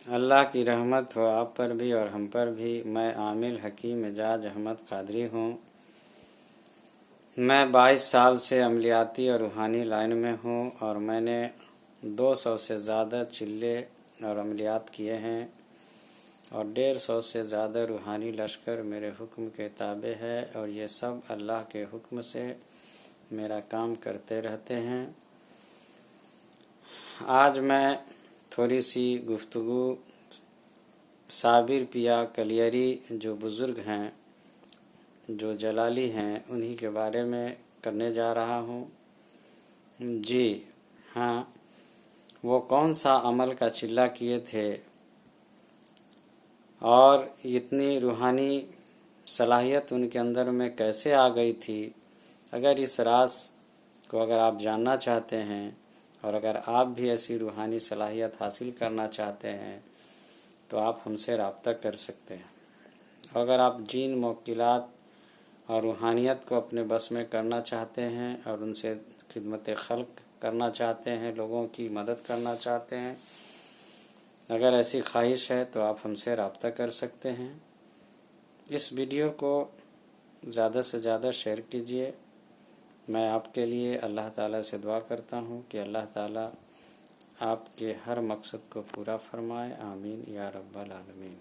اللہ کی رحمت ہو آپ پر بھی اور ہم پر بھی۔ میں عامل حکیم اعجاز احمد قادری ہوں۔ میں 22 سال سے عملیاتی اور روحانی لائن میں ہوں اور میں نے 200 سے زیادہ چلے اور عملیات کیے ہیں اور 150 سے زیادہ روحانی لشکر میرے حکم کے تابع ہے اور یہ سب اللہ کے حکم سے میرا کام کرتے رہتے ہیں۔ آج میں تھوڑی سی گفتگو صابر پیا کلیری جو بزرگ ہیں، جو جلالی ہیں، انہی کے بارے میں کرنے جا رہا ہوں۔ جی ہاں، وہ کون سا عمل کا چلہ کیے تھے اور اتنی روحانی صلاحیت ان کے اندر میں کیسے آ گئی تھی؟ اگر اس راز کو اگر آپ جاننا چاہتے ہیں اور اگر آپ بھی ایسی روحانی صلاحیت حاصل کرنا چاہتے ہیں تو آپ ہم سے رابطہ کر سکتے ہیں۔ اگر آپ جین موکلات اور روحانیت کو اپنے بس میں کرنا چاہتے ہیں اور ان سے خدمت خلق کرنا چاہتے ہیں، لوگوں کی مدد کرنا چاہتے ہیں، اگر ایسی خواہش ہے تو آپ ہم سے رابطہ کر سکتے ہیں۔ اس ویڈیو کو زیادہ سے زیادہ شیئر کیجیے۔ میں آپ کے لیے اللہ تعالیٰ سے دعا کرتا ہوں کہ اللہ تعالیٰ آپ کے ہر مقصد کو پورا فرمائے۔ آمین یا رب العالمین۔